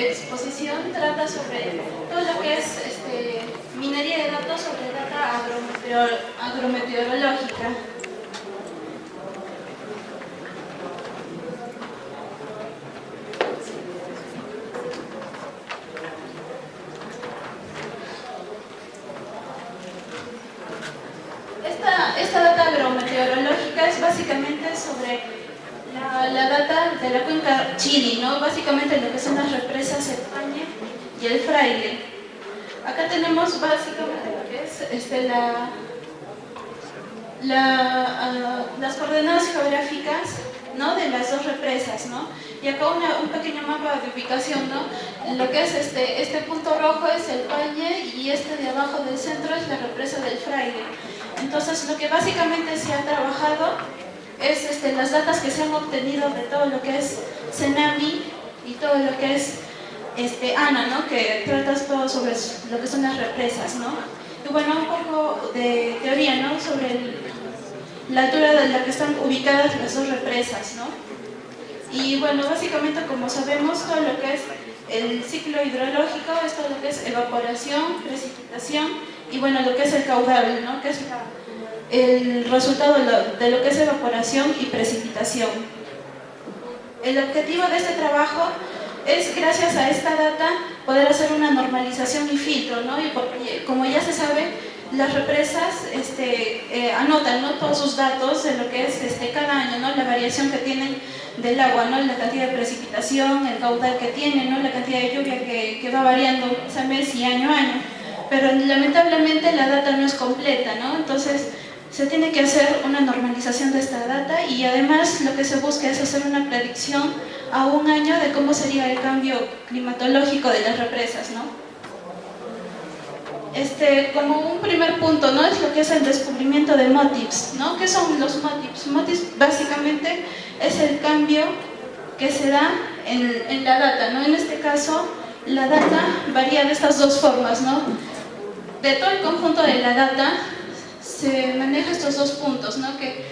exposición trata sobre todo lo que es minería de datos sobre data agrometeorológica. Esta data agrometeorológica es básicamente sobre la data de la cuenca Chili, ¿no? Básicamente lo que son las represas El Pañe y El Fraile. Acá tenemos básicamente lo que es las coordenadas geográficas, ¿no?, de las dos represas, ¿no? Y acá un pequeño mapa de ubicación, ¿no? Lo que es este punto rojo es El Pañe y este de abajo del centro es la represa del Fraile. Entonces, lo que básicamente se ha trabajado es las datas que se han obtenido de todo lo que es Cenami y todo lo que es ANA, ¿no?, que trata todo sobre lo que son las represas, ¿no? Y bueno, un poco de teoría, ¿no?, sobre la altura de la que están ubicadas las dos represas, ¿no? Y bueno, básicamente, como sabemos, todo lo que es el ciclo hidrológico es todo lo que es evaporación, precipitación y bueno, lo que es el caudal, ¿no?, que es el resultado de lo que es evaporación y precipitación. El objetivo de este trabajo es, gracias a esta data, poder hacer una normalización y filtro, ¿no? Y porque, como ya se sabe, las represas anotan, ¿no?, todos sus datos de lo que es cada año, ¿no?, la variación que tienen del agua, ¿no?, la cantidad de precipitación, el caudal que tienen, ¿no?, la cantidad de lluvia que va variando mes a mes y año a año. Pero lamentablemente la data no es completa, ¿no? Entonces se tiene que hacer una normalización de esta data y además lo que se busca es hacer una predicción a un año de cómo sería el cambio climatológico de las represas, ¿no? Como un primer punto, ¿no?, es lo que es el descubrimiento de MOTIFs, ¿no? ¿Qué son los MOTIFs? MOTIFs básicamente es el cambio que se da en la data, ¿no? En este caso, la data varía de estas dos formas, ¿no? De todo el conjunto de la data se maneja estos dos puntos, ¿no?, que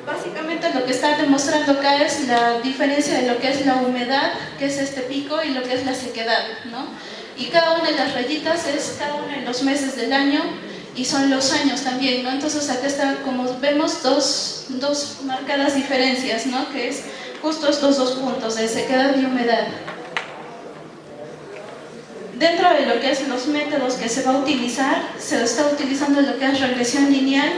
básicamente lo que está demostrando acá es la diferencia de lo que es la humedad, que es este pico, y lo que es la sequedad, ¿no? Y cada una de las rayitas es cada uno de los meses del año y son los años también, ¿no? Entonces acá está, como vemos, dos marcadas diferencias, ¿no?, que es justo estos dos puntos de sequedad y humedad. Dentro de lo que es los métodos que se va a utilizar, se está utilizando lo que es regresión lineal,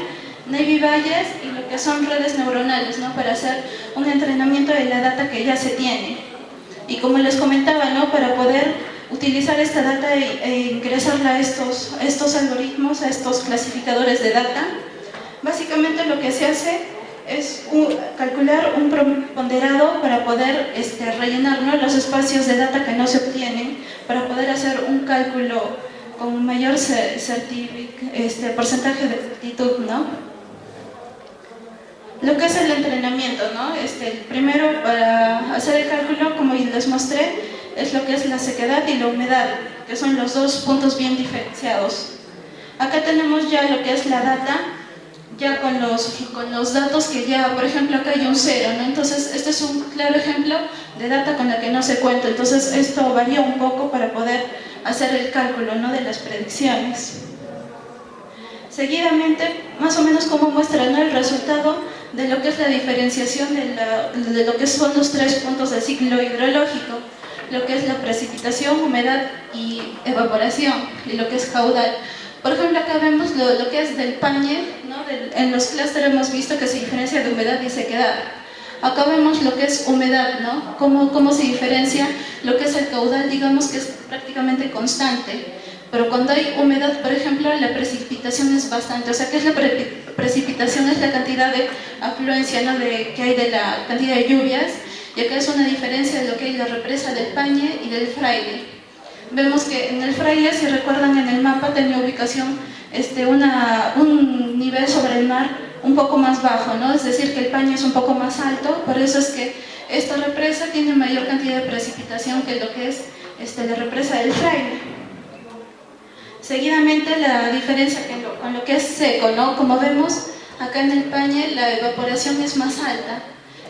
Navy Bayes y lo que son redes neuronales, ¿no?, para hacer un entrenamiento de la data que ya se tiene. Y como les comentaba, ¿no?, para poder utilizar esta data e ingresarla a estos algoritmos, a estos clasificadores de data, básicamente lo que se hace es calcular un ponderado para poder rellenar, ¿no?, los espacios de data que no se obtienen, para poder hacer un cálculo con mayor porcentaje de exactitud, ¿no? Lo que es el entrenamiento, ¿no? Primero, para hacer el cálculo, como les mostré, es lo que es la sequedad y la humedad, que son los dos puntos bien diferenciados. Acá tenemos ya lo que es la data, ya con los datos que ya, por ejemplo, acá hay un 0, ¿no? Entonces, este es un claro ejemplo de data con la que no se cuenta. Entonces, esto varía un poco para poder hacer el cálculo, ¿no?, de las predicciones. Seguidamente, más o menos como muestra, ¿no?, el resultado de lo que es la diferenciación de lo que son los tres puntos del ciclo hidrológico, lo que es la precipitación, humedad y evaporación, y lo que es caudal. Por ejemplo, acá vemos lo que es del Pañe, ¿no? En los clústeres hemos visto que se diferencia de humedad y sequedad. Acá vemos lo que es humedad, ¿no? Cómo se diferencia lo que es el caudal, digamos que es prácticamente constante. Pero cuando hay humedad, por ejemplo, la precipitación es bastante. O sea, ¿qué es la precipitación? Es la cantidad de afluencia, ¿no?, que hay de la cantidad de lluvias. Y acá es una diferencia de lo que hay en la represa del Pañe y del Fraile. Vemos que en el Fraile, si recuerdan, en el mapa tenía ubicación un nivel sobre el mar un poco más bajo, ¿no? Es decir, que el Pañe es un poco más alto, por eso es que esta represa tiene mayor cantidad de precipitación que lo que es la represa del Fraile. Seguidamente, la diferencia con lo que es seco, ¿no? Como vemos, acá en el Pañe la evaporación es más alta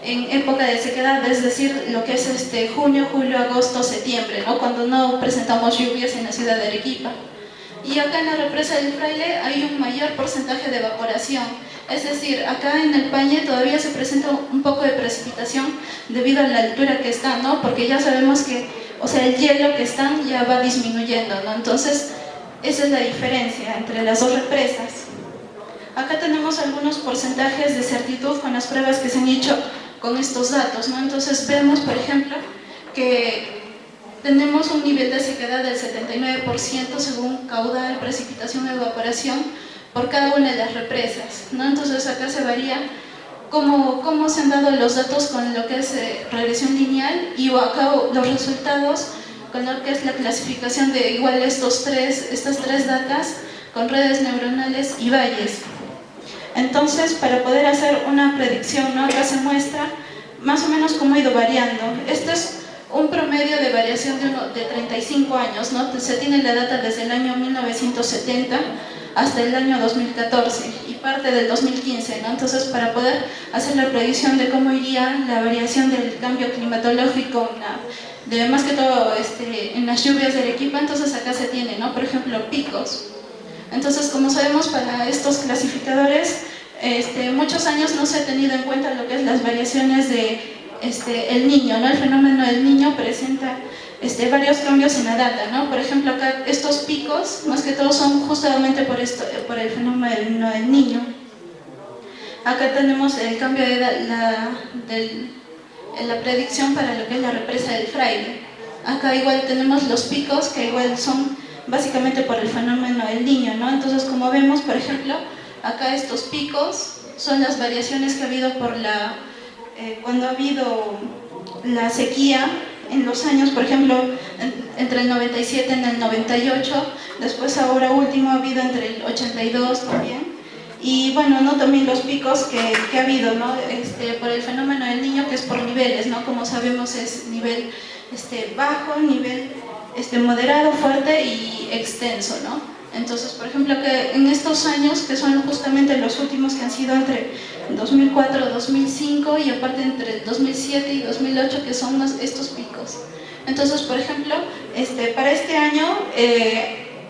en época de sequedad, es decir, lo que es junio, julio, agosto, septiembre, ¿no? Cuando no presentamos lluvias en la ciudad de Arequipa. Y acá en la represa del Fraile hay un mayor porcentaje de evaporación, es decir, acá en el Pañe todavía se presenta un poco de precipitación debido a la altura que está, ¿no? Porque ya sabemos que, o sea, el hielo que están ya va disminuyendo, ¿no? Entonces, esa es la diferencia entre las dos represas. Acá tenemos algunos porcentajes de certitud con las pruebas que se han hecho con estos datos, ¿no? Entonces vemos, por ejemplo, que tenemos un nivel de sequedad del 79% según caudal, precipitación y evaporación por cada una de las represas, ¿no? Entonces acá se varía cómo se han dado los datos con lo que es regresión lineal y acá los resultados con lo que es la clasificación de igual estas tres datas con redes neuronales y valles. Entonces, para poder hacer una predicción, ¿no? Acá se muestra más o menos cómo ha ido variando. Este es un promedio de variación de 35 años, ¿no? Se tiene la data desde el año 1970 hasta el año 2014 y parte del 2015, ¿no? Entonces, para poder hacer la predicción de cómo iría la variación del cambio climatológico, más que todo en las lluvias de Arequipa, entonces acá se tiene, ¿no? Por ejemplo, picos. Entonces, como sabemos, para estos clasificadores, muchos años no se ha tenido en cuenta lo que es las variaciones de el niño, ¿no? El fenómeno del niño presenta varios cambios en la data, ¿no? Por ejemplo, acá estos picos, más que todo, son justamente por el fenómeno del niño. Acá tenemos el cambio de la predicción para lo que es la represa del Fraile. Acá igual tenemos los picos, que igual son básicamente por el fenómeno del niño, ¿no? Entonces, como vemos, por ejemplo, acá estos picos son las variaciones que ha habido cuando ha habido la sequía en los años, por ejemplo, entre el 97 y el 98, después ahora último ha habido entre el 82 también, y bueno, ¿no? También los picos que ha habido, ¿no? Por el fenómeno del niño, que es por niveles, ¿no? Como sabemos, es nivel bajo, nivel moderado, fuerte y extenso, ¿no? Entonces, por ejemplo, que en estos años, que son justamente los últimos que han sido entre 2004 y 2005 y aparte entre el 2007 y 2008, que son estos picos. Entonces, por ejemplo, para este año,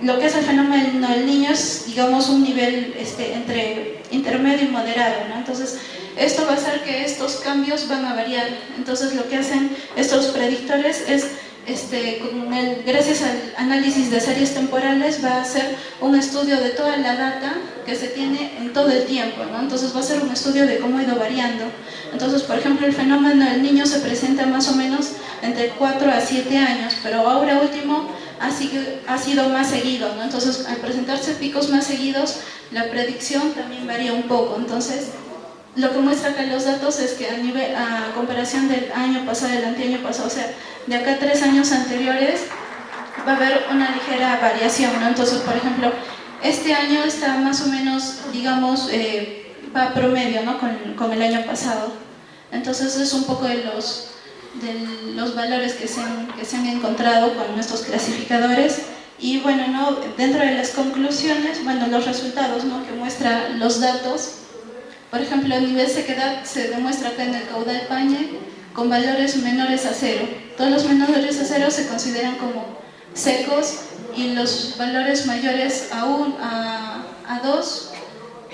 lo que es el fenómeno del niño es, digamos, un nivel entre intermedio y moderado, ¿no? Entonces, esto va a hacer que estos cambios van a variar. Entonces, lo que hacen estos predictores es gracias al análisis de series temporales, va a hacer un estudio de toda la data que se tiene en todo el tiempo, ¿no? Entonces va a ser un estudio de cómo ha ido variando. Entonces, por ejemplo, el fenómeno del niño se presenta más o menos entre 4 a 7 años, pero ahora último ha sido más seguido, ¿no? Entonces, al presentarse picos más seguidos, la predicción también varía un poco. Entonces, lo que muestra acá los datos es que a comparación del año pasado, del anteaño pasado, o sea, de acá 3 años anteriores, va a haber una ligera variación, ¿no? Entonces, por ejemplo, este año está más o menos, digamos, va a promedio, ¿no? con el año pasado. Entonces, es un poco de los valores que se han encontrado con nuestros clasificadores. Y bueno, ¿no? Dentro de las conclusiones, bueno, los resultados, ¿no? que muestran los datos. Por ejemplo, el nivel de sequedad se demuestra acá en el caudal Pañe con valores menores a 0. Todos los menores a 0 se consideran como secos y los valores mayores a 2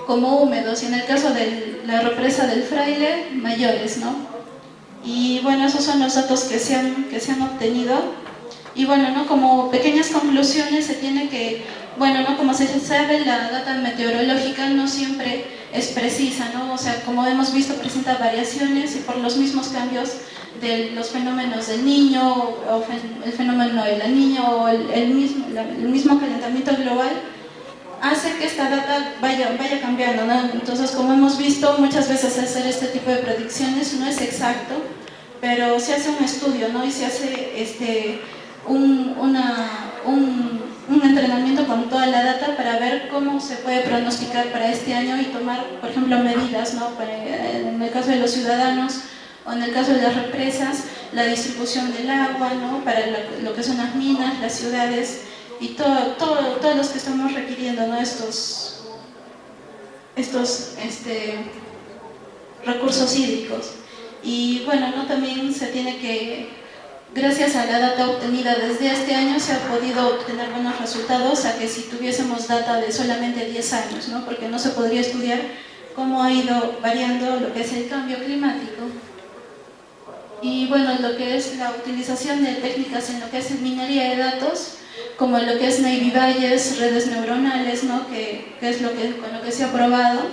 como húmedos, y en el caso de la represa del Fraile, mayores, ¿no? Y bueno, esos son los datos que se han obtenido. Y bueno, ¿no? Como pequeñas conclusiones se tiene que, bueno, ¿no? Como se sabe, la data meteorológica no siempre es precisa, ¿no? O sea, como hemos visto, presenta variaciones y por los mismos cambios de los fenómenos del niño, o el fenómeno de la niña, o el mismo calentamiento global, hace que esta data vaya cambiando, ¿no? Entonces, como hemos visto, muchas veces hacer este tipo de predicciones no es exacto, pero se hace un estudio, ¿no? Y se hace un entrenamiento con toda la data para ver cómo se puede pronosticar para este año y tomar, por ejemplo, medidas, ¿no? En el caso de los ciudadanos o en el caso de las represas, la distribución del agua, ¿no? Para lo que son las minas, las ciudades y todos los que estamos requiriendo, ¿no? estos recursos hídricos. Y bueno, ¿no? También se tiene que, gracias a la data obtenida desde este año, se ha podido obtener buenos resultados a que si tuviésemos data de solamente 10 años, ¿no? Porque no se podría estudiar cómo ha ido variando lo que es el cambio climático. Y bueno, lo que es la utilización de técnicas en lo que es minería de datos, como lo que es Navy Bayes, redes neuronales, ¿no? que es con lo que se ha probado,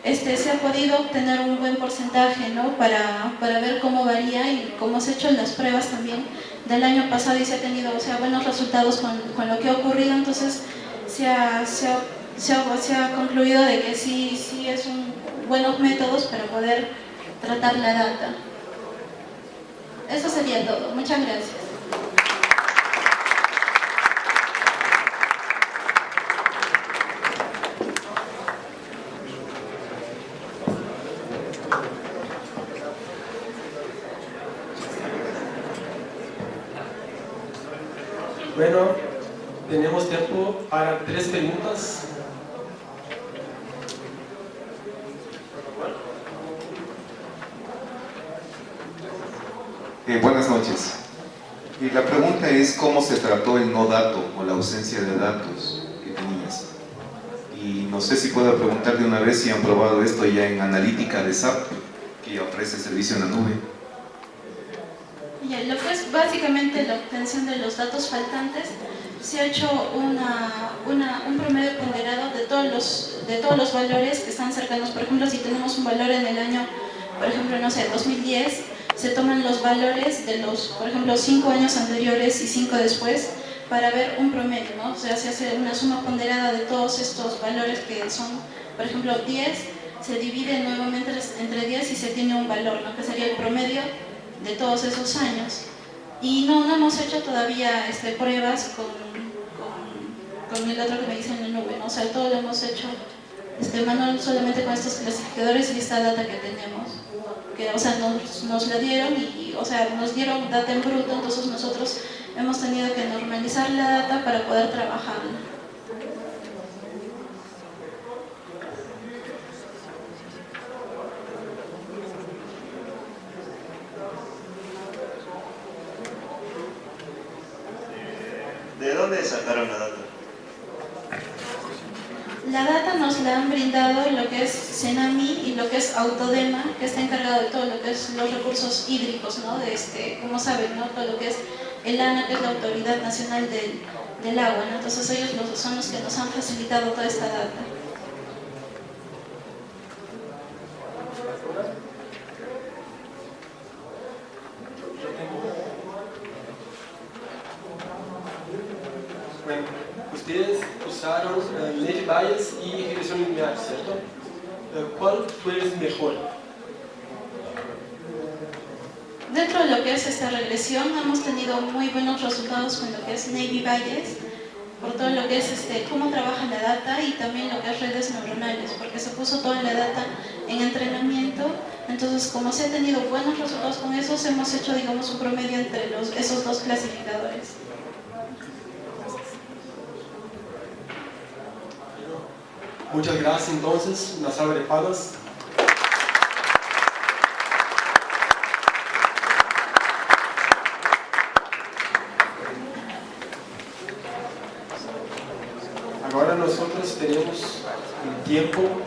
se ha podido obtener un buen porcentaje, ¿no? para ver cómo varía y cómo se han hecho las pruebas también del año pasado y se ha tenido, o sea, buenos resultados con lo que ha ocurrido. Entonces se ha concluido de que sí es buenos métodos para poder tratar la data. Eso sería todo. Muchas gracias. Bueno, tenemos tiempo para 3 preguntas. Buenas noches. La pregunta es cómo se trató el no dato o la ausencia de datos que tenías. Y no sé si puedo preguntar de una vez si han probado esto ya en analítica de SAP, que ofrece servicio en la nube. Ya, lo que es básicamente la obtención de los datos faltantes, se ha hecho un promedio ponderado de todos los valores que están cercanos. Por ejemplo, si tenemos un valor en el año, por ejemplo, no sé, 2010, se toman los valores de los, por ejemplo, 5 años anteriores y 5 después para ver un promedio, ¿no? O sea, se hace una suma ponderada de todos estos valores que son, por ejemplo, 10, se divide nuevamente entre 10 y se tiene un valor, ¿no? Que sería el promedio de todos esos años. Y no hemos hecho todavía pruebas con el otro que me dice en la nube, ¿no? O sea, todo lo hemos hecho manual solamente con estos clasificadores y esta data que tenemos. Que, o sea, nos la dieron y, o sea, nos dieron data en bruto, entonces nosotros hemos tenido que normalizar la data para poder trabajarla. ¿De dónde sacaron la data? La data nos la han brindado lo que es Cenami y lo que es Autodema, que está encargado de todo lo que es los recursos hídricos, ¿no? Como saben, ¿no? Todo lo que es el ANA, que es la Autoridad Nacional del Agua, ¿no? Entonces ellos son los que nos han facilitado toda esta data. Bueno, ustedes usaron Navy Bayes y regresión lineal, ¿cierto? ¿Cuál fue el mejor? Dentro de lo que es esta regresión hemos tenido muy buenos resultados con lo que es Navy Bayes, por todo lo que es cómo trabaja la data y también lo que es redes neuronales, porque se puso toda la data en entrenamiento. Entonces, como se ha tenido buenos resultados con esos, hemos hecho, digamos, un promedio entre esos dos clasificadores. Muchas gracias entonces, una salva de palmas. Ahora nosotros tenemos un tiempo